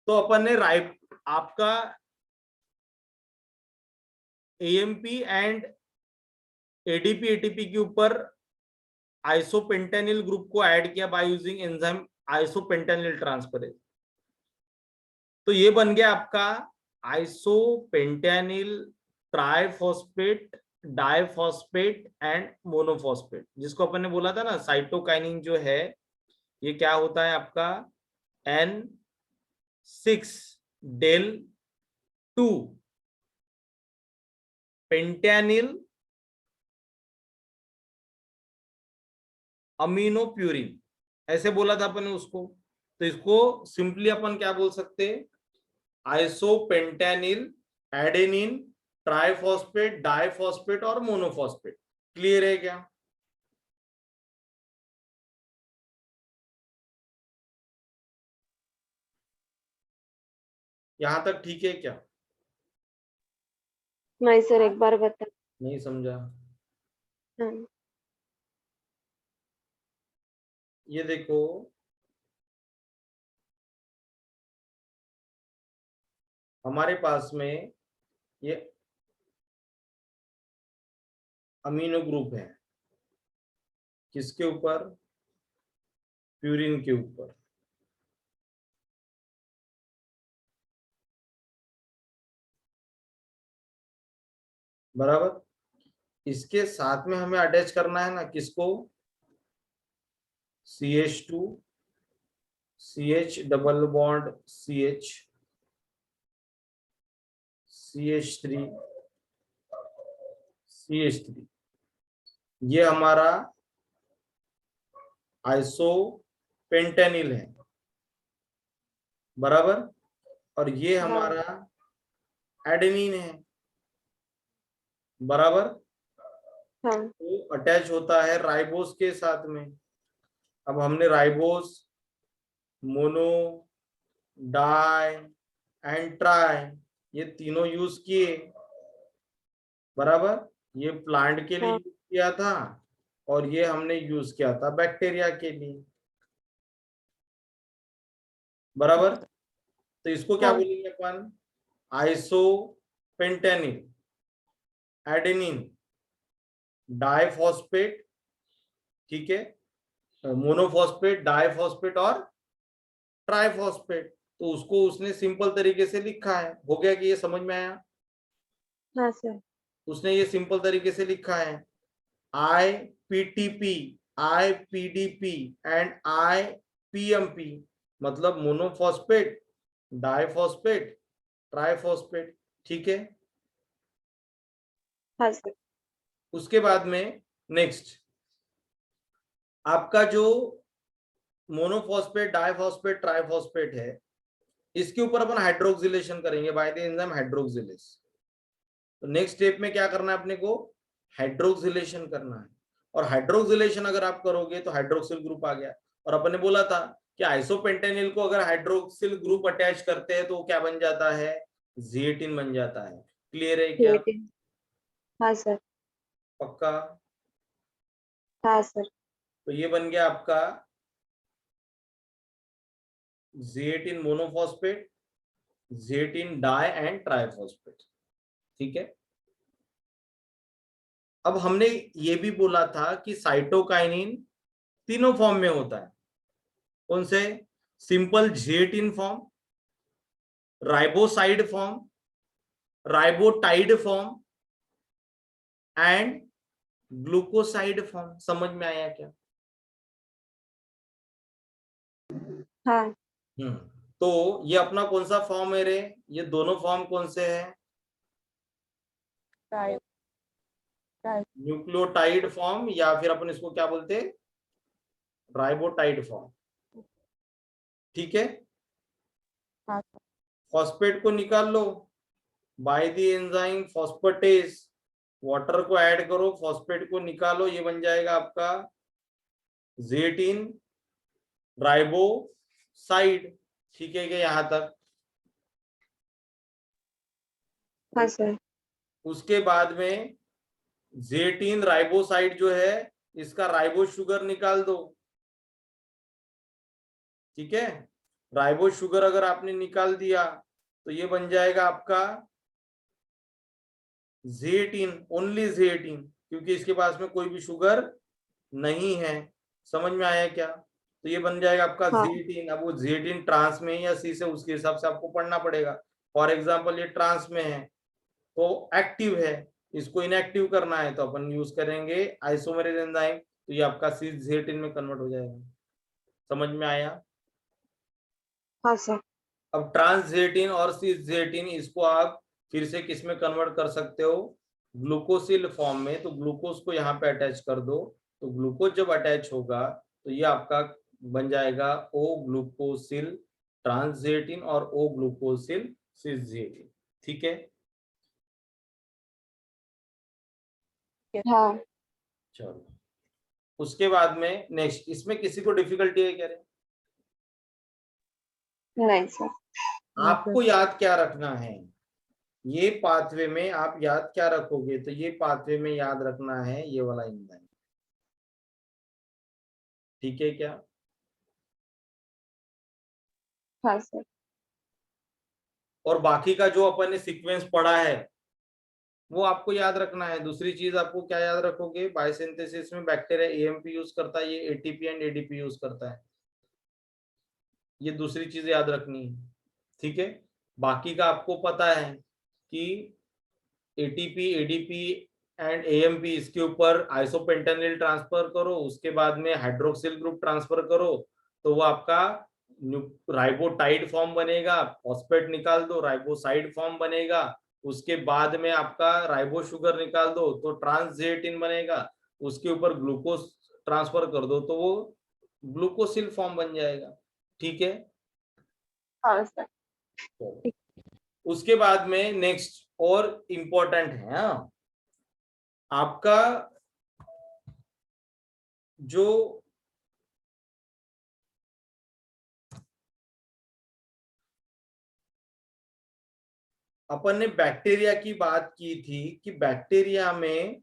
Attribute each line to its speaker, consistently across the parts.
Speaker 1: तो अपन ने आपका एएमपी एंड एडीपी एटीपी के ऊपर आइसोपेंटेनिल ग्रुप को ऐड किया बाय यूजिंग एंजाइम आइसोपेंटेनिल ट्रांसफरेज। तो ये बन गया आपका आइसोपेंटेनिल ट्राइफॉस्फेट डाइफॉस्फेट एंड मोनोफॉस्फेट, जिसको अपन ने बोला था ना साइटोकाइनिन जो है ये क्या होता है आपका N6del2 पेंटेनिल अमीनोप्यूरिन, ऐसे बोला था अपन ने उसको। तो इसको सिंपली अपन क्या बोल सकते हैं, आइसोपेंटेनिल एडेनिन ट्राइफॉस्फेट डाइफॉस्फेट और मोनोफॉस्फेट। क्लियर है क्या? यहां तक ठीक है क्या?
Speaker 2: नहीं सर, एक बार बता।
Speaker 1: नहीं समझा? ये देखो, हमारे पास में ये अमीनो ग्रुप है, किसके ऊपर? प्यूरिन के ऊपर। बराबर। इसके साथ में हमें अटैच करना है ना किसको? CH2 CH double bond CH CH3 CH3, ये हमारा आइसोपेंटेनिल है। बराबर। और ये हमारा एडेनिन है। बराबर। तो अटैच होता है राइबोस के साथ में। अब हमने ribose, mono, di and tri ये तीनों यूज किए। बराबर। ये प्लांट के लिए यूज किया था और ये हमने यूज किया था बैक्टीरिया के लिए। बराबर। तो इसको क्या बोलेंगे अपन? आइसोपेंटेनिल एडेनिन डाइफॉस्फेट, ठीक है, मोनोफॉस्फेट डाइफॉस्फेट और ट्राइफॉस्फेट। तो उसको उसने सिंपल तरीके से लिखा है। हो गया कि ये समझ में आया?
Speaker 2: हाँ सर।
Speaker 1: उसने ये सिंपल तरीके से लिखा है IPTP IPDP एंड IPMP, मतलब मोनोफॉस्फेट डाइफॉस्फेट ट्राइफॉस्फेट। ठीक है।
Speaker 2: हाँ सर।
Speaker 1: उसके बाद में नेक्स्ट आपका जो मोनोफॉस्फेट डाइफॉस्फेट ट्राइफॉस्फेट है, इसके ऊपर अपन हाइड्रोक्सिलेशन करेंगे बाय द एंजाइम हाइड्रोक्सिलेस। तो नेक्स्ट स्टेप में क्या करना है अपने को? हाइड्रोक्सिलेशन करना है। और हाइड्रोक्सिलेशन अगर आप करोगे तो हाइड्रोक्सिल ग्रुप आ गया। और अपन ने बोला था कि आइसोपेंटेनिल को अगर हाइड्रोक्सिल ग्रुप अटैच करते हैं तो क्या बन जाता है? Z18 बन जाता है। क्लियर है क्या?
Speaker 2: हाँ सर।
Speaker 1: पक्का?
Speaker 2: हाँ सर।
Speaker 1: तो ये बन गया आपका Z18 monophosphate, Z18 die and triphosphate. ठीक है। अब हमने ये भी बोला था कि साइटोकाइनिन तीनों फॉर्म में होता है। कौन से? Simple Z18 form, riboside form, ribotide form and glucoside form. समझ में आया क्या?
Speaker 2: हाँ।
Speaker 1: तो ये अपना कौन सा फॉर्म है रे? ये दोनों फॉर्म कौन से है? न्यूक्लियोटाइड फॉर्म या फिर अपन इसको क्या बोलते हैं? Ribotide form. ठीक है। फॉस्फेट को निकाल लो by the enzyme phosphatase. Water को ऐड करो, फॉस्फेट को निकालो, ये बन जाएगा आपका Z18 राइबोसाइड। ठीक है क्या यहां तक?
Speaker 2: हाँ सर।
Speaker 1: उसके बाद में Z18 राइबोसाइड जो है इसका राइबो शुगर निकाल दो। ठीक है। राइबो शुगर अगर आपने निकाल दिया तो ये बन जाएगा आपका Z18, ओनली Z18, क्योंकि इसके पास में कोई भी शुगर नहीं है। समझ में आया क्या? तो ये बन जाएगा आपका
Speaker 2: हाँ
Speaker 1: Z18। अब वो Z18 ट्रांस में है या सी से, उसके हिसाब से आपको पढ़ना पड़ेगा। फॉर एग्जाम्पल ये ट्रांस में है तो एक्टिव है, इसको इनएक्टिव करना है तो अपन यूज करेंगे आइसोमेरेज एंजाइम, तो ये आपका Z18 में कन्वर्ट हो जाएगा। समझ में आया?
Speaker 2: हाँ सर।
Speaker 1: अब ट्रांस Z18 और Z18 इसको आप फिर से किस में कन्वर्ट कर सकते हो? ग्लूकोसिल फॉर्म में। तो ग्लूकोज को यहाँ पे अटैच कर दो, तो ग्लूकोज जब अटैच होगा तो ये आपका बन जाएगा ओ ग्लूकोसिल ट्रांस Z18 और ओ ग्लूकोसिल सिस Z18। ठीक है,
Speaker 2: हाँ
Speaker 1: चलो। उसके बाद में नेक्स्ट, इसमें किसी को डिफिकल्टी है क्या रे?
Speaker 2: नहीं सर।
Speaker 1: आपको याद क्या रखना है ये पाथवे में, आप याद क्या रखोगे? तो ये पाथवे में याद रखना है ये वाला एंजाइम। ठीक है क्या?
Speaker 2: हाँ सर।
Speaker 1: और बाकी का जो अपन ने सीक्वेंस पढ़ा है वो आपको याद रखना है। दूसरी चीज आपको क्या याद रखोगे? बायोसिंथेसिस में बैक्टीरिया एएमपी यूज करता है, ये एटीपी एंड एडीपी यूज करता है। ये दूसरी चीज याद रखनी है। ठीक है, बाकी का आपको पता है कि एटीपी एडीपी एंड एएमपी, इसके ऊपर आइसोपेंटेनिल ट्रांसफर करो, उसके बाद में हाइड्रोक्सिल ग्रुप ट्रांसफर करो, तो वो आपका राइबोटाइड फॉर्म बनेगा। फॉस्फेट निकाल दो, राइबोसाइड फॉर्म बनेगा। उसके बाद में आपका राइबो शुगर निकाल दो तो ट्रांसजेटिन बनेगा। उसके ऊपर ग्लूकोज ट्रांसफर कर दो तो वो ग्लूकोसिल फॉर्म बन जाएगा। ठीक है,
Speaker 2: हाँ सर।
Speaker 1: तो उसके बाद में नेक्स्ट और इम्पोर्टेंट है, हाँ, आपका जो अपन ने बैक्टीरिया की बात की थी कि बैक्टीरिया में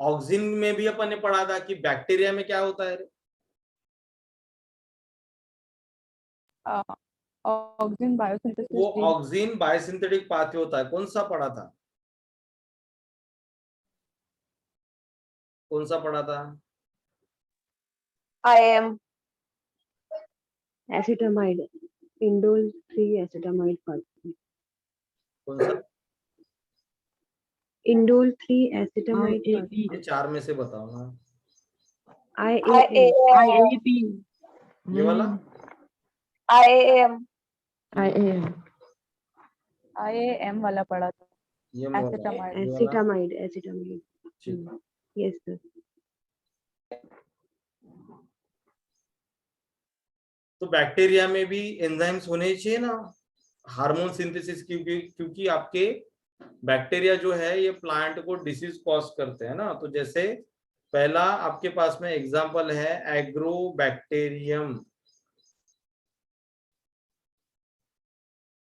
Speaker 1: ऑक्सिन में भी अपन ने पढ़ा था कि बैक्टीरिया में क्या होता है रे?
Speaker 3: ऑक्सिन
Speaker 1: वो
Speaker 3: बायोसिंथेसिस
Speaker 1: ऑक्सिन बायोसिंथेटिक पाथवे होता है। कौन सा पढ़ा था? कौन सा पढ़ा था?
Speaker 2: IM
Speaker 4: acetamide indole 3 acetamide pathway
Speaker 1: कौन सा?
Speaker 4: इंडोल 3 एसिटामाइड
Speaker 1: ये चार में से बताओ ना।
Speaker 4: IAM
Speaker 3: आईएपी
Speaker 1: ये वाला
Speaker 2: IAM
Speaker 3: आईएएम आईएएम वाला पढ़ा था।
Speaker 1: ये वाला
Speaker 3: एसिटामाइड
Speaker 1: ये वाला।
Speaker 4: एसिटामाइड
Speaker 1: ठीक।
Speaker 4: Yes sir.
Speaker 1: तो बैक्टीरिया में भी एंजाइम्स होने चाहिए ना, हार्मोन सिंथेसिस, क्योंकि आपके बैक्टीरिया जो है ये प्लांट को डिसीज कॉज करते हैं ना। तो जैसे पहला आपके पास में एग्जांपल है एग्रोबैक्टीरियम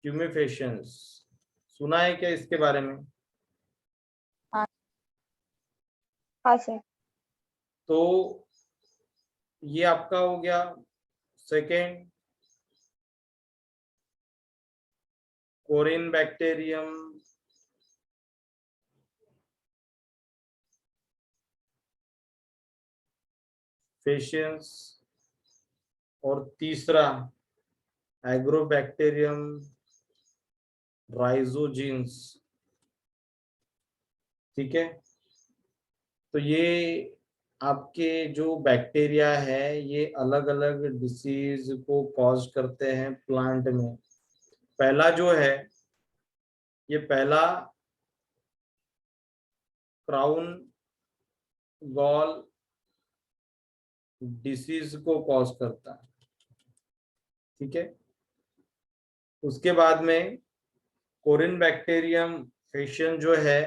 Speaker 1: ट्यूमेफेशंस। सुना है क्या इसके बारे में?
Speaker 2: हाँ सर।
Speaker 1: तो ये आपका हो गया सेकेंड। कोरिन बैक्टीरियम, फेशियंस। और तीसरा एग्रोबैक्टीरियम राइजोजीन्स। ठीक है, तो ये आपके जो बैक्टीरिया है ये अलग अलग डिसीज को कॉज करते हैं प्लांट में। पहला जो है ये पहला क्राउन गॉल डिसीज को कॉज करता है। ठीक है, उसके बाद में कोरिन बैक्टीरियम फेशियन जो है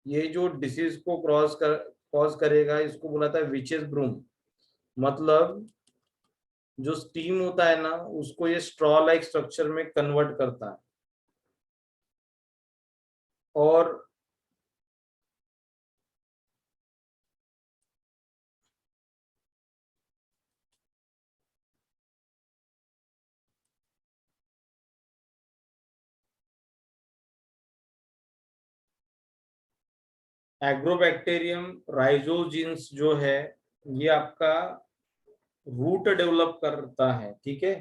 Speaker 1: ये जो डिसीज को कॉज करेगा इसको बोला था विचेस ब्रूम। मतलब जो स्टीम होता है ना उसको ये स्ट्रॉ लाइक स्ट्रक्चर में कन्वर्ट करता है। और एग्रोबैक्टीरियम राइजोजीन्स जो है ये आपका रूट डेवलप करता है, ठीक है।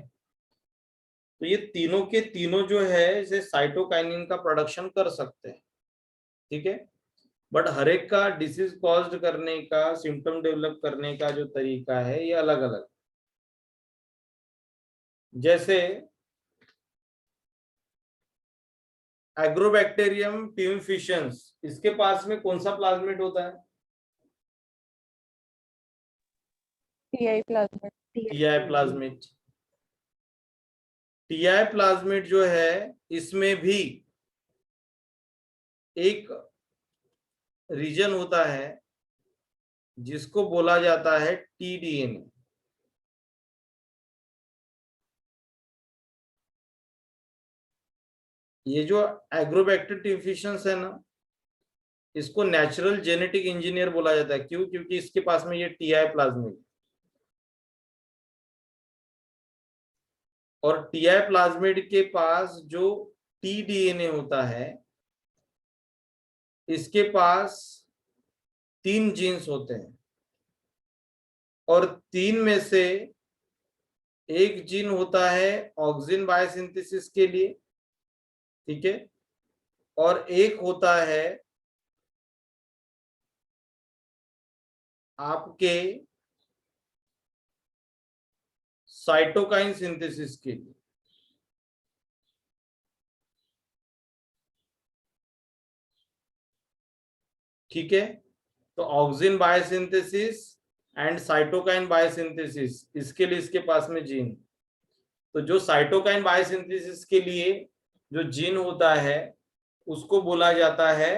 Speaker 1: तो ये तीनों के तीनों जो है इसे साइटोकाइनिन का प्रोडक्शन कर सकते हैं, ठीक है। बट हर एक का डिसीज कॉज्ड करने का, सिम्टम डेवलप करने का जो तरीका है ये अलग अलग। जैसे एग्रोबैक्टीरियम ट्यूमफिशंस, इसके पास में कौन सा प्लाज्मिड होता है?
Speaker 3: TI plasmid.
Speaker 1: TI plasmid. TI plasmid जो है इसमें भी एक रीजन होता है जिसको बोला जाता है टीडीएनए। ये जो एग्रोबैक्टर ट्यूमफिशंस है ना, इसको नेचुरल जेनेटिक इंजीनियर बोला जाता है। क्यों? क्योंकि इसके पास में ये टीआई प्लाज्मिड, और टीआई प्लाज्मिड के पास जो टीडीएनए होता है इसके पास 3 जीन्स होते हैं, और 3 में से एक जीन होता है ऑक्सिन बायोसिंथेसिस के लिए, ठीक है, और एक होता है आपके साइटोकाइन सिंथेसिस के लिए, ठीक है। तो auxin biosynthesis and cytokine biosynthesis, इसके लिए इसके पास में जीन। तो जो साइटोकाइन बायोसिंथेसिस के लिए जो जीन होता है उसको बोला जाता है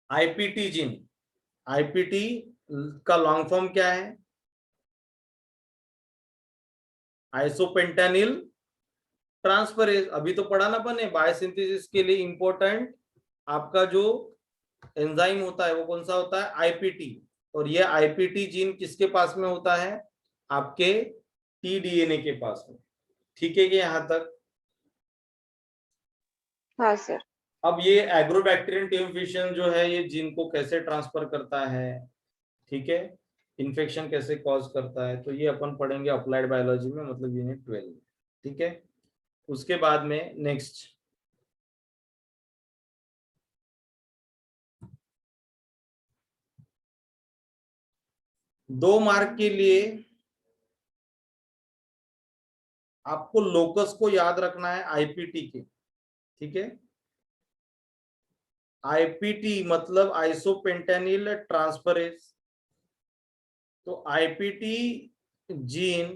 Speaker 1: आईपीटी जीन। आईपीटी का लॉन्ग फॉर्म क्या है? आइसोपेंटानिल ट्रांसफरेज। अभी तो पढ़ा ना बने, बायोसिंथेसिस के लिए इंपॉर्टेंट आपका जो एंजाइम होता है वो कौन सा होता है? आईपीटी। और ये आईपीटी जीन किसके पास में होता है? आपके टीडीएनए के पास में, ठीक है कि यहाँ तक?
Speaker 2: हाँ सर।
Speaker 1: अब ये एग्रोबैक्टीरियम ट्यूमफिशन जो है ये जीन को कैसे ट्रांसफर करता है, ठीक है, इन्फेक्शन कैसे कॉज करता है, तो ये अपन पढ़ेंगे अप्लाइड बायोलॉजी में, मतलब यूनिट 12 में, ठीक है। उसके बाद में नेक्स्ट दो मार्क के लिए आपको लोकस को याद रखना है आईपीटी के, ठीक है। आईपीटी मतलब आइसोपेंटानिल ट्रांसफरेज। तो IPT gene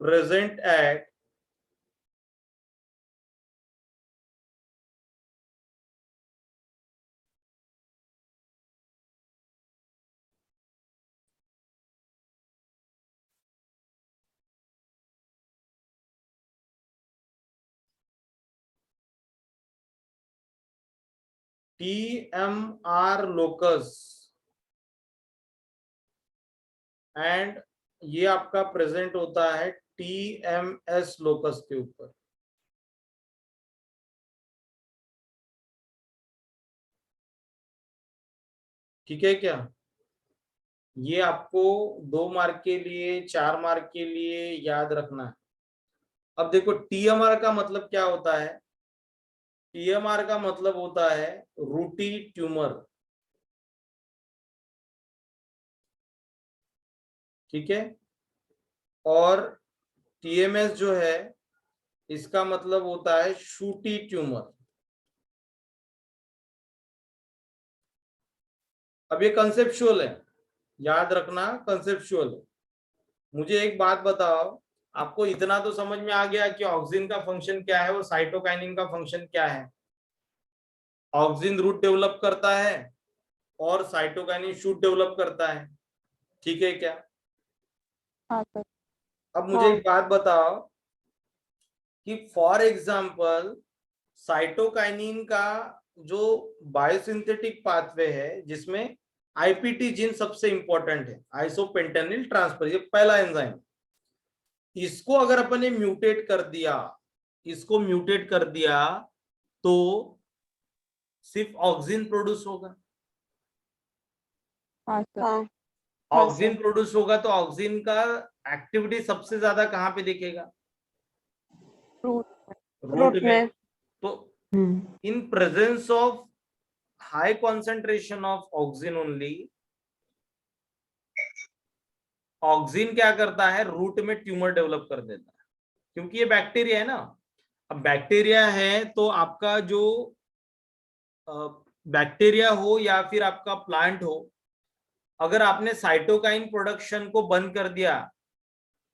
Speaker 1: present at TMR locus and ये आपका प्रेजेंट होता है TMS लोकस के ऊपर, ठीक है क्या? ये आपको 2 मार्क के लिए, 4 मार्क के लिए याद रखना है। अब देखो TMR का मतलब क्या होता है? TMR का मतलब होता है रूटी ट्यूमर, ठीक है। और TMS जो है इसका मतलब होता है शूटी ट्यूमर। अब ये कंसेप्चुअल है, याद रखना कंसेप्चुअल है। मुझे एक बात बताओ, आपको इतना तो समझ में आ गया कि ऑक्सिन का फंक्शन क्या है और साइटोकाइनिन का फंक्शन क्या है? ऑक्सिन रूट डेवलप करता है और साइटोकाइनिन शूट डेवलप करता है, ठीक है क्या?
Speaker 3: हाँ सर.
Speaker 1: अब मुझे एक बात बताओ कि फॉर एग्जांपल साइटोकाइनिन का जो बायोसिंथेटिक पाथवे है जिसमें आईपीटी जीन सबसे इंपॉर्टेंट है, आइसोपेंटानिल ट्रांसफर, ये पहला एंजाइम, इसको अगर अपन ने म्यूटेट कर दिया, इसको म्यूटेट कर दिया तो सिर्फ ऑक्सिन प्रोड्यूस होगा।
Speaker 3: हाँ सर।
Speaker 2: हाँ हाँ
Speaker 1: ऑक्सिन
Speaker 2: सर।
Speaker 1: प्रोड्यूस होगा तो ऑक्सिन का एक्टिविटी सबसे ज्यादा कहाँ पे दिखेगा?
Speaker 3: रूट।
Speaker 1: रूट
Speaker 2: रूट
Speaker 1: में।
Speaker 2: में।
Speaker 1: तो in presence of high concentration of auxin only, auxin क्या करता है? रूट में ट्यूमर डेवलप कर देता है, क्योंकि ये बैक्टीरिया है ना। अब बैक्टीरिया है तो आपका जो बैक्टीरिया हो या फिर आपका प्लांट हो, अगर आपने साइटोकाइन प्रोडक्शन को बंद कर दिया,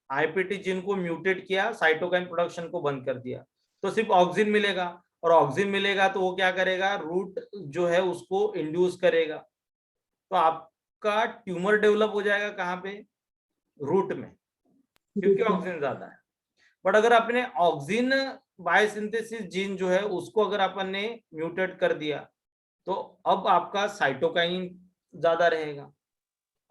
Speaker 1: आईपीटी जीन को म्यूटेट किया, साइटोकाइन प्रोडक्शन को बंद कर दिया, तो सिर्फ ऑक्सिन मिलेगा। और ऑक्सिन मिलेगा तो वो क्या करेगा? रूट जो है उसको इंड्यूस करेगा, तो आपका ट्यूमर डेवलप हो जाएगा कहाँ पे? रूट में, क्योंकि ऑक्सिन ज्यादा है। बट अगर आपने ऑक्सिन बायोसिंथेसिस जीन जो है उसको अगर अपन ने म्यूटेट कर दिया तो अब आपका साइटोकाइन ज्यादा रहेगा।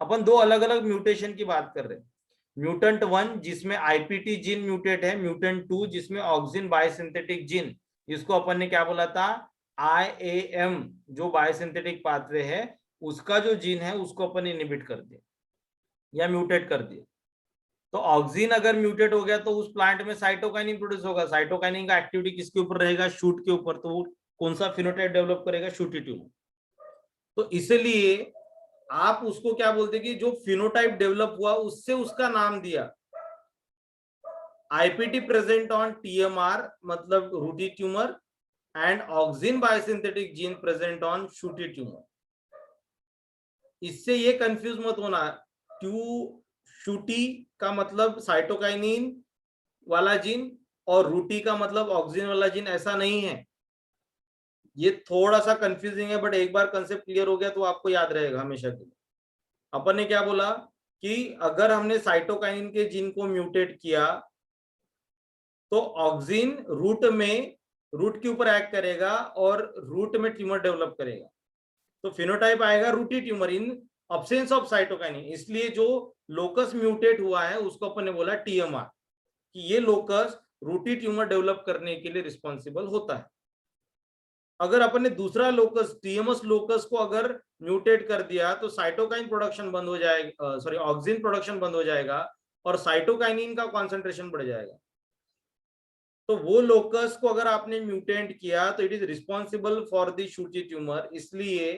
Speaker 1: अपन दो अलग अलग म्यूटेशन की बात कर रहे हैं। म्यूटेंट 1 जिसमें आईपीटी जीन म्यूटेट है, म्यूटेंट 2 जिसमें ऑक्सिन बायोसिंथेटिक जीन, जिसको अपन ने क्या बोला था? IAM जो बायोसिंथेटिक पाथवे है उसका जो जीन है उसको अपन ने इनहिबिट कर दिया या म्यूटेट कर दिया। तो ऑक्सिन अगर म्यूटेट हो गया तो उस प्लांट में साइटोकाइनिन प्रोड्यूस होगा। साइटोकाइनिन का एक्टिविटी किसके ऊपर रहेगा? शूट के ऊपर। तो वो कौन सा फिनोटाइप डेवलप करेगा? Sooty tumour. तो इसलिए आप उसको क्या बोलते कि जो फिनोटाइप डेवलप हुआ उससे उसका नाम दिया। आईपीटी प्रेजेंट ऑन टीएमआर मतलब रूटी tumour, and auxin biosynthetic gene present on sooty tumour. इससे ये कंफ्यूज मत होना, शूटी का मतलब साइटोकाइनिन वाला जीन और रूटी का मतलब ऑक्सिन वाला जीन, ऐसा नहीं है। ये थोड़ा सा कंफ्यूजिंग है, बट एक बार कंसेप्ट क्लियर हो गया तो आपको याद रहेगा हमेशा के लिए। अपन ने क्या बोला कि अगर हमने साइटोकाइनिन के जीन को म्यूटेट किया तो ऑक्सिन रूट के ऊपर एक्ट करेगा और रूट में ट्यूमर डेवलप करेगा। तो फिनोटाइप आएगा रूटी tumour in absence of cytokinin. इसलिए जो लोकस म्यूटेट हुआ है उसको अपन ने बोला टीएमआर, कि ये लोकस रूटी ट्यूमर डेवलप करने के लिए रिस्पॉन्सिबल होता है। अगर अपन ने दूसरा लोकस टीएमएस लोकस को अगर म्यूटेट कर दिया तो साइटोकाइन प्रोडक्शन बंद हो जाएगा, सॉरी ऑक्सिन प्रोडक्शन बंद हो जाएगा और साइटोकाइनिन का कॉन्सेंट्रेशन बढ़ जाएगा। तो वो लोकस को अगर आपने म्यूटेंट किया तो it is responsible for the sooty tumour, इसलिए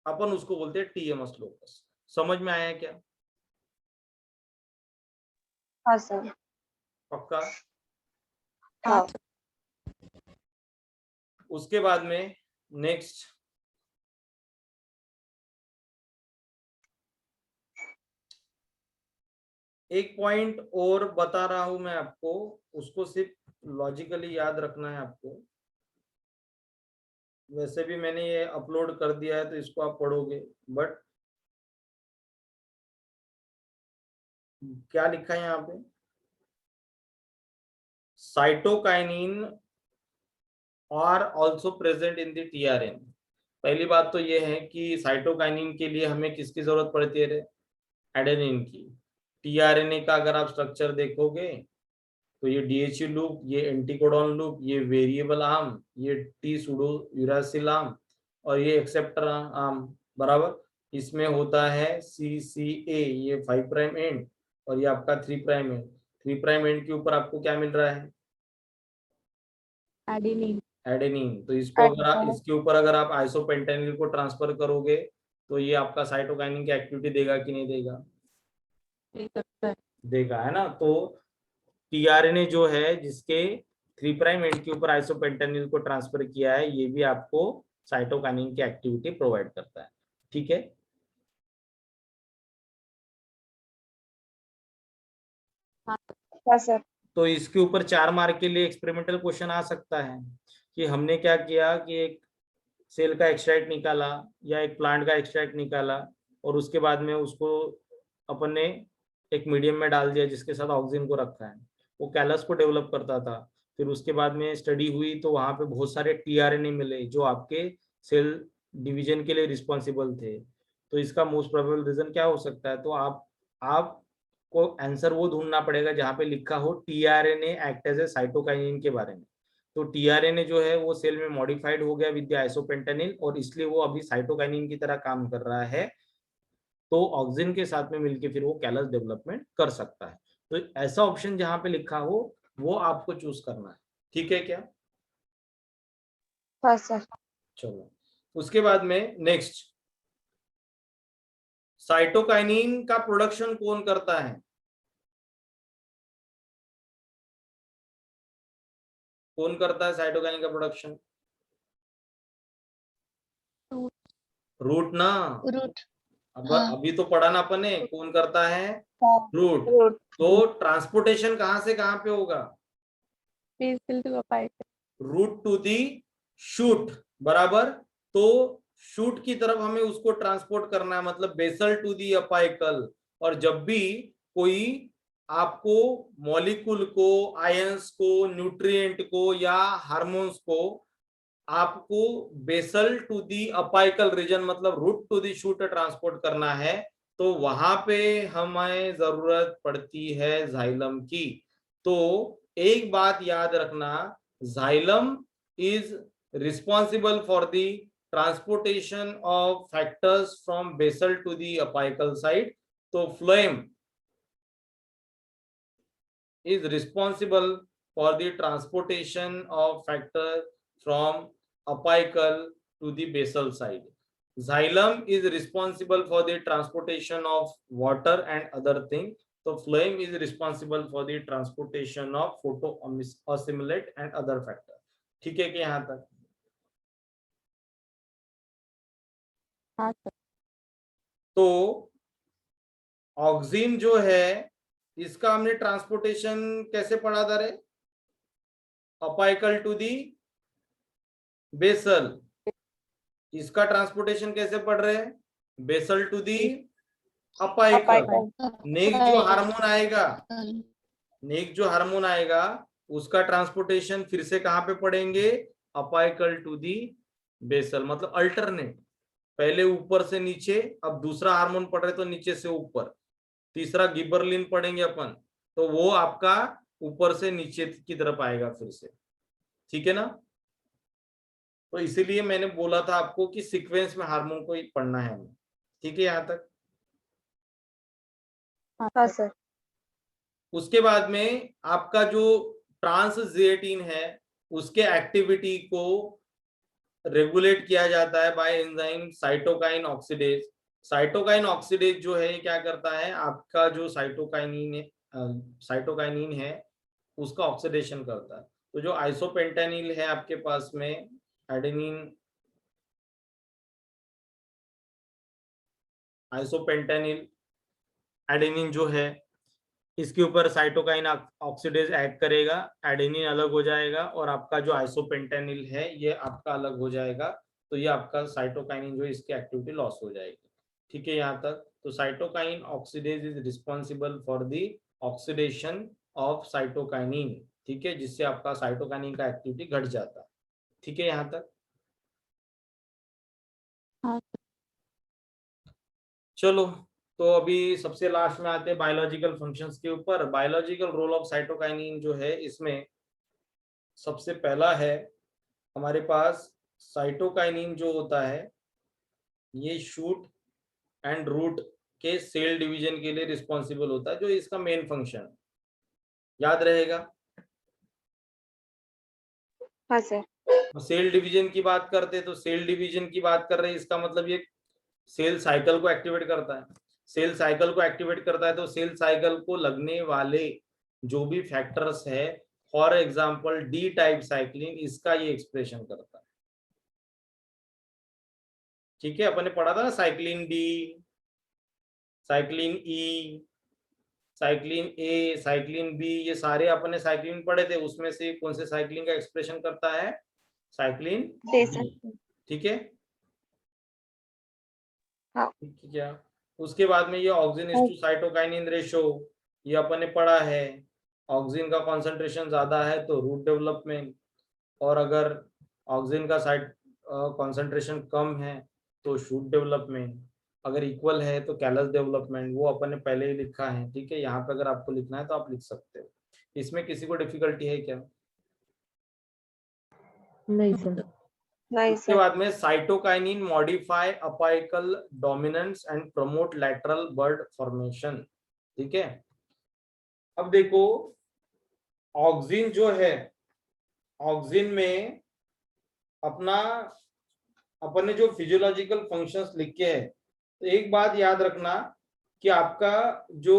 Speaker 1: अपन उसको बोलते हैं टीएमएस लोकस। समझ में आया क्या?
Speaker 2: हाँ सर।
Speaker 1: पक्का?
Speaker 2: हाँ।
Speaker 1: उसके बाद में नेक्स्ट एक पॉइंट और बता रहा हूं मैं आपको, उसको सिर्फ लॉजिकली याद रखना है आपको। वैसे भी मैंने ये अपलोड कर दिया है तो इसको आप पढ़ोगे, बट क्या लिखा है यहाँ पे? Cytokinin are also present in the T R N. पहली बात तो ये है कि साइटोकाइनिन के लिए हमें किसकी जरूरत पड़ती है? एडेनिन की। टीआरएनए का अगर आप स्ट्रक्चर देखोगे तो ये डीएचयू लूप, ये एंटीकोडॉन लूप, ये वेरिएबल आर्म, ये टी सूडो यूरासिल आर्म और ये एक्सेप्टर आर्म बराबर। इसमें होता है CCA, ये 5 प्राइम एंड और ये आपका 3 प्राइम एंड। 3 प्राइम एंड के ऊपर आपको क्या मिल रहा है?
Speaker 3: एडेनिन।
Speaker 1: एडेनिन। तो इसको अगर आप इसके ऊपर अगर आप आइसोपेंटेनिल को ट्रांसफर करोगे तो ये आपका साइटोकाइनिन की एक्टिविटी देगा कि नहीं देगा?
Speaker 3: दे सकता है।
Speaker 1: देगा, है ना। तो टीआरएनए जो है जिसके 3 प्राइम एंड के ऊपर आइसोपेंटेनिल को ट्रांसफर किया है, ये भी आपको साइटोकाइनिन की एक्टिविटी प्रोवाइड करता है। ठीक है?
Speaker 2: हाँ सर।
Speaker 1: तो इसके ऊपर 4 मार्क के लिए एक्सपेरिमेंटल क्वेश्चन आ सकता है कि हमने क्या किया कि एक सेल का एक्सट्रैक्ट निकाला या एक प्लांट का एक्सट्रैक्ट निकाला और उसके बाद में उसको अपन ने एक मीडियम में डाल दिया जिसके साथ ऑक्सीजन को रखा है। वो कैलस को डेवलप करता था। फिर उसके बाद में स्टडी हुई तो वहां पे बहुत सारे टीआरएनए मिले जो आपके सेल डिवीजन के लिए रिस्पॉन्सिबल थे। तो इसका मोस्ट प्रोबेबल रीजन क्या हो सकता है? तो आप आपको आंसर वो ढूंढना पड़ेगा जहां पे लिखा हो T R N A act as a cytokinin के बारे में। तो टीआरएनए जो है वो सेल में मॉडिफाइड हो गया विद द आइसोपेंटानिल और इसलिए वो अभी साइटोकाइनिन की तरह काम कर रहा है। तो ऑक्सिन के साथ में मिलके फिर वो कैलस डेवलपमेंट कर सकता है। तो ऐसा ऑप्शन जहां पे लिखा हो वो आपको चूज करना है। ठीक है क्या?
Speaker 2: हाँ सर।
Speaker 1: चलो उसके बाद में नेक्स्ट, साइटोकाइनिन का प्रोडक्शन कौन करता है? कौन करता है साइटोकाइनिन का प्रोडक्शन? रूट ना।
Speaker 2: रूट।
Speaker 1: अब
Speaker 2: हाँ।
Speaker 1: अभी तो पढ़ा ना अपन ने, कौन करता है?
Speaker 2: हाँ।
Speaker 1: रूट।
Speaker 2: रूट।
Speaker 1: तो ट्रांसपोर्टेशन कहां से कहां पे होगा?
Speaker 3: Basal to apical.
Speaker 1: Root to the shoot, बराबर। तो शूट की तरफ हमें उसको ट्रांसपोर्ट करना है, मतलब बेसल टू दी अपाइकल। और जब भी कोई आपको मॉलिक्यूल को, आयंस को, न्यूट्रिएंट को या हार्मोन्स को आपको basal to the apical region मतलब root to the shoot transport करना है, तो वहां पे हमें जरूरत पड़ती है जाइलम की। तो एक बात याद रखना, xylem is responsible for the transportation of factors from basal to the apical side. तो phloem is responsible for the transportation of factor from apical to the basal side. Xylem is responsible for the transportation of water and other things. So phloem is responsible for the transportation of photoassimilate and other factor. ठीक है कि यहाँ तक?
Speaker 3: हाँ sir.
Speaker 1: तो oxygen जो है इसका हमने ट्रांसपोर्टेशन कैसे पढ़ा था रे? Apical to the basal. इसका ट्रांसपोर्टेशन कैसे पढ़ रहे हैं? Basal to the apical. Next जो हार्मोन आएगा, नेक्स्ट जो हार्मोन आएगा उसका ट्रांसपोर्टेशन फिर से कहां पे पढ़ेंगे? अपाइकल टू दी बेसल, मतलब अल्टरनेट। पहले ऊपर से नीचे, अब दूसरा हार्मोन पढ़ रहे तो नीचे से ऊपर। तीसरा गिबरलिन पढ़ेंगे अपन, तो वो आपका ऊपर से नीचे की तरफ आएगा फिर से। ठीक है ना? तो इसीलिए मैंने बोला था आपको कि सीक्वेंस में हार्मोन को ही पढ़ना है हमें। ठीक है यहाँ तक?
Speaker 2: हाँ सर।
Speaker 1: उसके बाद में आपका जो ट्रांसजेटिन है उसके एक्टिविटी को रेगुलेट किया जाता है bye enzyme cytokine oxidase. Cytokine oxidase जो है क्या करता है, आपका जो साइटोकाइनिन है उसका ऑक्सीडेशन करता है। तो जो आइसोपेंटानिल है आपके पास में, एडेनिन आइसोपेंटानिल एडेनिन जो है इसके ऊपर साइटोकाइन ऑक्सीडेज ऐड करेगा, एडेनिन अलग हो जाएगा और आपका जो आइसोपेंटानिल है ये आपका अलग हो जाएगा। तो ये आपका साइटोकाइनिन जो इसकी एक्टिविटी लॉस हो जाएगी। ठीक है यहाँ तक? तो cytokine oxidase is responsible for the oxidation of cytokinin. ठीक है, जिससे आपका साइटोकाइनिन का एक्टिविटी घट जाता है। ठीक है यहाँ तक?
Speaker 3: हाँ सर।
Speaker 1: चलो, तो अभी सबसे लास्ट में आते हैं बायोलॉजिकल फंक्शंस के ऊपर। बायोलॉजिकल रोल ऑफ साइटोकाइनिन जो है इसमें सबसे पहला है हमारे पास, साइटोकाइनिन जो होता है ये शूट एंड रूट के सेल डिवीजन के लिए रिस्पॉन्सिबल होता है, जो इसका मेन फंक्शन याद रहेगा।
Speaker 2: हाँ सर।
Speaker 1: सेल डिवीजन की बात करते हैं तो सेल डिवीजन की बात कर रहे हैं, इसका मतलब ये सेल साइकिल को एक्टिवेट करता है। सेल साइकिल को एक्टिवेट करता है तो सेल साइकिल को लगने वाले जो भी फैक्टर्स है, for example D type cyclin, इसका ये एक्सप्रेशन करता है। ठीक है, अपन ने पढ़ा था ना cyclin D, cyclin E, cyclin A, cyclin B, ये सारे अपन ने साइक्लिन पढ़े थे। उसमें से कौन से साइक्लिन का एक्सप्रेशन करता है? Cyclin D. ठीक है?
Speaker 2: हाँ।
Speaker 1: ठीक है क्या? उसके बाद में ये auxin is to cytokinin ratio, ये अपन ने पढ़ा है। ऑक्सीजन का कॉन्सेंट्रेशन ज्यादा है तो रूट डेवलपमेंट, और अगर ऑक्सीजन का साइट कॉन्सेंट्रेशन कम है तो शूट डेवलपमेंट। अगर इक्वल है तो कैलस डेवलपमेंट, वो अपन ने पहले ही लिखा है, ठीक है। यहाँ पे अगर आपको लिखना है तो आप लिख सकते हो। इसमें किसी को डिफिकल्टी है क्या?
Speaker 5: नहीं सर।
Speaker 2: नहीं
Speaker 1: उसके
Speaker 2: सर।
Speaker 1: बाद में cytokinin modify apical dominance and promote lateral bud formation, ठीक है। अब देखो ऑक्सिन जो है, ऑक्सिन में अपना अपन ने जो फिजियोलॉजिकल फंक्शंस लिखे हैं, तो एक बात याद रखना कि आपका जो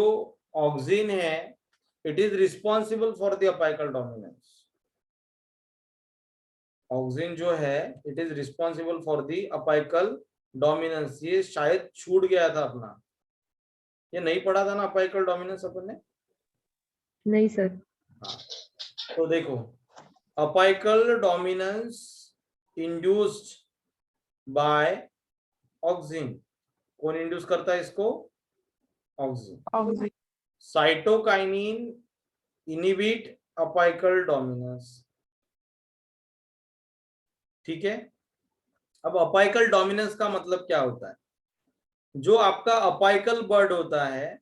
Speaker 1: ऑक्सिन है it is responsible for the apical dominance. Auxin जो है it is responsible for the apical dominance. ये शायद छूट गया था अपना, ये नहीं पढ़ा था ना अपाइकल डोमिनेंस अपन ने?
Speaker 5: नहीं सर।
Speaker 1: हाँ, तो देखो apical dominance induced by auxin. कौन इंड्यूस करता है इसको? Auxin.
Speaker 3: Auxin.
Speaker 1: Cytokinin inhibit apical dominance, ठीक है। अब अपाइकल डोमिनेंस का मतलब क्या होता है? जो आपका अपाइकल बर्ड होता है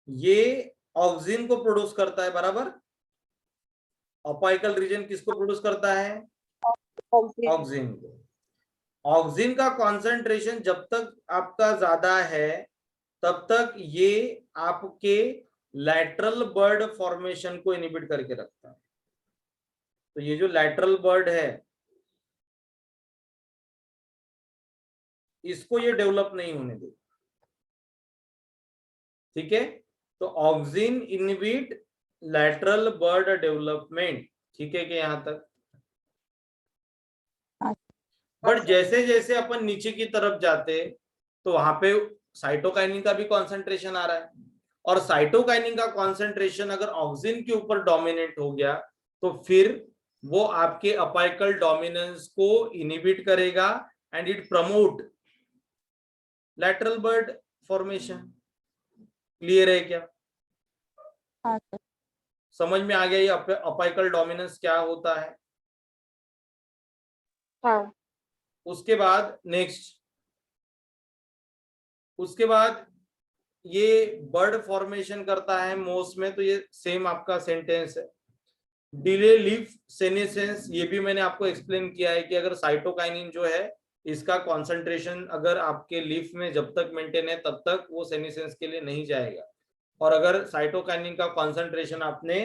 Speaker 1: ये ऑक्सिन को प्रोड्यूस करता है, बराबर। अपाइकल रीजन किसको प्रोड्यूस करता है?
Speaker 2: ऑक्सिन।
Speaker 1: ऑक्सिन को। ऑक्सिन का कॉन्सेंट्रेशन जब तक आपका ज्यादा है तब तक ये आपके लैटरल बर्ड फॉर्मेशन को इनिबिट करके रखता है। तो ये जो लैटरल बर्ड है इसको ये डेवलप नहीं होने दे, ठीक है। तो auxin inhibit lateral bud development, ठीक है कि यहां तक? बट जैसे जैसे अपन नीचे की तरफ जाते तो वहां पे साइटोकाइनिन का भी कॉन्सेंट्रेशन आ रहा है, और साइटोकाइनिन का कॉन्सेंट्रेशन अगर ऑक्सिन के ऊपर डोमिनेट हो गया तो फिर वो आपके अपाइकल डोमिनेंस को इनिबिट करेगा and it promote lateral bud formation. Clear है क्या?
Speaker 3: हाँ सर।
Speaker 1: समझ में आ गया ये अपाइकल डोमिनेंस क्या होता है?
Speaker 2: हाँ।
Speaker 1: उसके बाद नेक्स्ट, उसके बाद ये बर्ड फॉर्मेशन करता है मोस में, तो ये सेम आपका सेंटेंस है। डिले लीफ सेनेसेंस, ये भी मैंने आपको एक्सप्लेन किया है कि अगर साइटोकाइनिन जो है इसका कॉन्सेंट्रेशन अगर आपके लीफ में जब तक मेंटेन है तब तक वो सेनेसेंस के लिए नहीं जाएगा, और अगर साइटोकाइनिन का कॉन्सेंट्रेशन आपने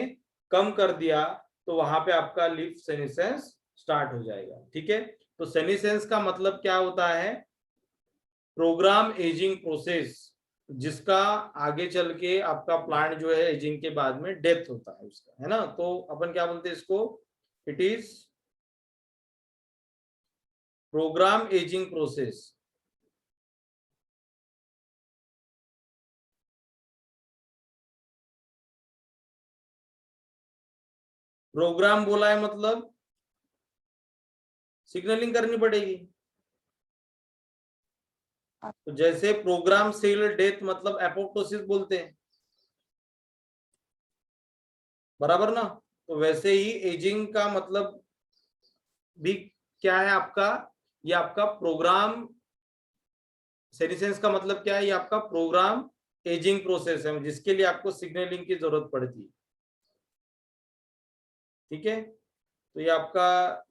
Speaker 1: कम कर दिया तो वहां पे आपका लीफ सेनेसेंस स्टार्ट हो जाएगा, ठीक है। तो सेनेसेंस का मतलब क्या होता है? प्रोग्राम एजिंग प्रोसेस, जिसका आगे चल के आपका प्लांट जो है एजिंग के बाद में डेथ होता है उसका, है ना। तो अपन क्या बोलते हैं इसको? It is program aging process. Program बोला है मतलब सिग्नलिंग करनी पड़ेगी। तो जैसे प्रोग्राम सेल डेथ मतलब एपोप्टोसिस बोलते हैं, बराबर ना। तो वैसे ही एजिंग का मतलब भी क्या है आपका? ये आपका प्रोग्राम सेनेसेंस का मतलब क्या है? ये आपका प्रोग्राम एजिंग प्रोसेस है जिसके लिए आपको सिग्नलिंग की जरूरत पड़ती है, ठीक है। तो ये आपका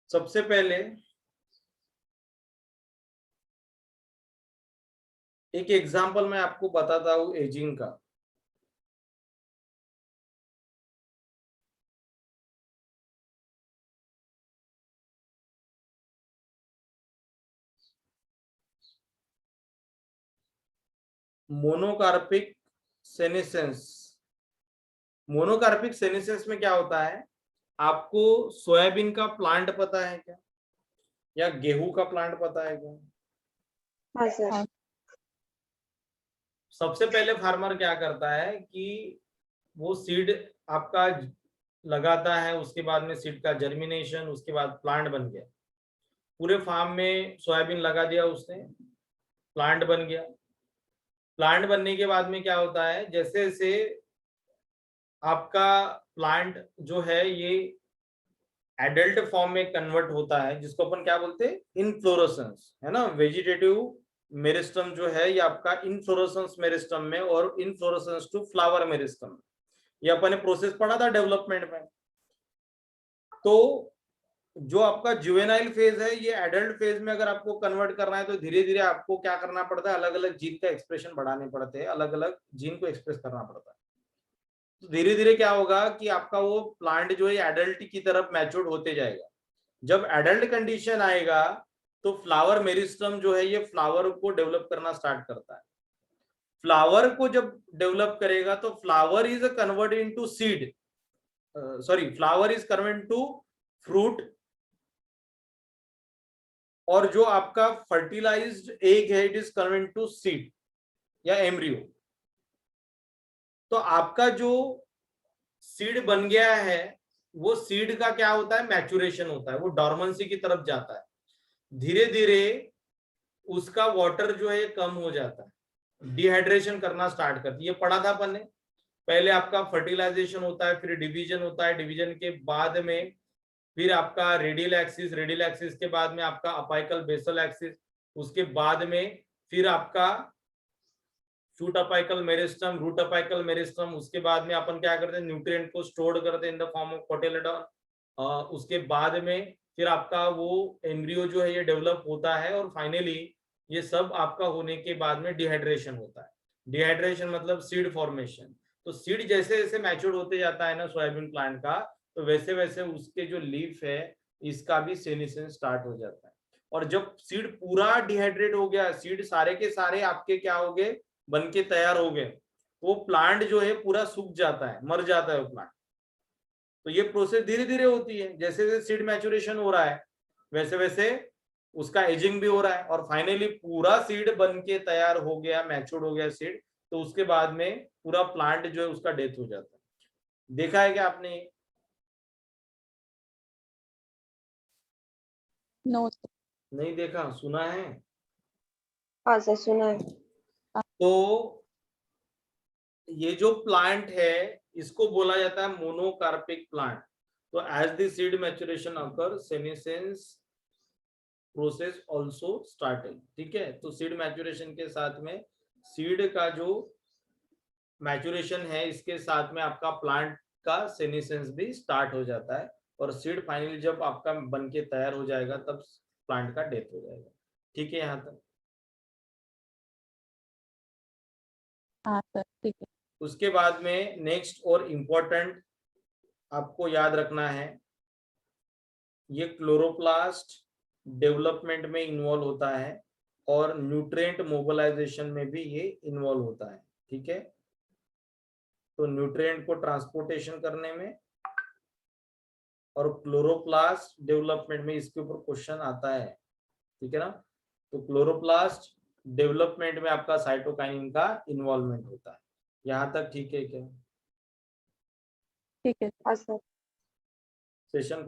Speaker 1: सबसे पहले एक एग्जांपल मैं आपको बताता हूं एजिंग का। Monocarpic senescence. मोनोकार्पिक सेनेसेंस में क्या होता है? आपको सोयाबीन का प्लांट पता है क्या, या गेहूं का प्लांट पता है क्या?
Speaker 2: हाँ सर।
Speaker 3: हाँ।
Speaker 1: सबसे पहले फार्मर क्या करता है कि वो सीड आपका लगाता है, उसके बाद में सीड का जर्मिनेशन, उसके बाद प्लांट बन गया। पूरे फार्म में सोयाबीन लगा दिया उसने, प्लांट बन गया। प्लांट बनने के बाद में क्या होता है? जैसे जैसे आपका प्लांट जो है ये एडल्ट फॉर्म में कन्वर्ट होता है, जिसको अपन क्या बोलते हैं, इनफ्लोरेसेंस, है ना। वेजिटेटिव मेरिस्टम जो है ये आपका इनफ्लोरेसेंस मेरिस्टम में और इनफ्लोरेसेंस टू फ्लावर मेरिस्टम, ये अपन ने प्रोसेस पढ़ा था डेवलपमेंट में। तो जो आपका जुवेनाइल फेज है, ये एडल्ट फेज में अगर आपको कन्वर्ट करना है तो धीरे धीरे आपको क्या करना पड़ता है, अलग अलग जीन का एक्सप्रेशन बढ़ाने पड़ते हैं, अलग अलग जीन को एक्सप्रेस करना पड़ता है। तो धीरे धीरे क्या होगा कि आपका वो प्लांट जो है एडल्ट की तरफ मैच्योर होते जाएगा। जब एडल्ट कंडीशन आएगा तो फ्लावर मेरिस्टम जो है ये फ्लावर को डेवलप करना स्टार्ट करता है। फ्लावर को जब डेवलप करेगा तो flower is convert into seed, sorry, flower is convert to fruit, और जो आपका फर्टिलाइज्ड एग है it is convert to seed या एम्ब्रियो। तो आपका जो सीड बन गया है वो सीड का क्या होता है, मैच्योरेशन होता है, वो डॉर्मेंसी की तरफ जाता है। धीरे धीरे उसका वाटर जो है कम हो जाता है, डिहाइड्रेशन करना स्टार्ट करती है। ये पढ़ा था अपन ने, पहले आपका फर्टिलाइजेशन होता है, फिर डिवीजन होता है, डिवीजन के बाद में फिर आपका रेडियल एक्सिस, रेडियल एक्सिस के बाद में आपका अपाइकल बेसल एक्सिस, उसके बाद में फिर आपका shoot apical meristem, root apical meristem, उसके बाद में अपन क्या करते हैं, न्यूट्रिएंट को स्टोर करते हैं इन द फॉर्म ऑफ कोटिलेडॉन। उसके बाद में फिर आपका वो एम्ब्रियो जो है ये डेवलप होता है, और फाइनली ये सब आपका होने के बाद में डिहाइड्रेशन होता है। डिहाइड्रेशन मतलब सीड फॉर्मेशन। तो सीड जैसे जैसे मैच्योर होते जाता है ना सोयाबीन प्लांट का, तो वैसे वैसे उसके जो लीफ है इसका भी सेनेसेंस स्टार्ट हो जाता है। और जब सीड पूरा डिहाइड्रेट हो गया, सीड सारे के सारे आपके क्या हो गए, बन के तैयार हो गए, वो प्लांट जो है पूरा सूख जाता है, मर जाता है वो प्लांट। तो ये प्रोसेस धीरे धीरे होती है, जैसे जैसे सीड मैच्योरेशन हो रहा है वैसे वैसे उसका एजिंग भी हो रहा है, और फाइनली पूरा सीड बन के तैयार हो गया, मैच्योर्ड हो गया सीड, तो उसके बाद में पूरा प्लांट जो है उसका डेथ हो जाता है। देखा है क्या आपने?
Speaker 3: नो
Speaker 1: नहीं देखा, सुना है?
Speaker 2: हाँ सर, सुना है।
Speaker 1: तो ये जो प्लांट है इसको बोला जाता है मोनोकार्पिक प्लांट। तो as the seed maturation occur, senescence process also started. ठीक है, तो सीड मैच्योरेशन के साथ में सीड का जो मैच्योरेशन है इसके साथ में आपका प्लांट का सेनेसेंस भी स्टार्ट हो जाता है, और सीड फाइनली जब आपका बन के तैयार हो जाएगा तब प्लांट का डेथ हो जाएगा। ठीक है यहाँ तक?
Speaker 3: हाँ सर, ठीक है।
Speaker 1: उसके बाद में नेक्स्ट और इम्पोर्टेंट आपको याद रखना है, ये क्लोरोप्लास्ट डेवलपमेंट में इन्वॉल्व होता है और न्यूट्रिएंट मोबिलाइजेशन में भी ये इन्वॉल्व होता है। ठीक है, तो न्यूट्रिएंट को ट्रांसपोर्टेशन करने में और क्लोरोप्लास्ट डेवलपमेंट में इसके ऊपर क्वेश्चन आता है। ठीक है ना, तो क्लोरोप्लास्ट डेवलपमेंट में आपका साइटोकाइनिन का इन्वॉल्वमेंट होता है। यहाँ तक ठीक है क्या?
Speaker 3: ठीक है।
Speaker 2: हाँ सर।
Speaker 1: सेशन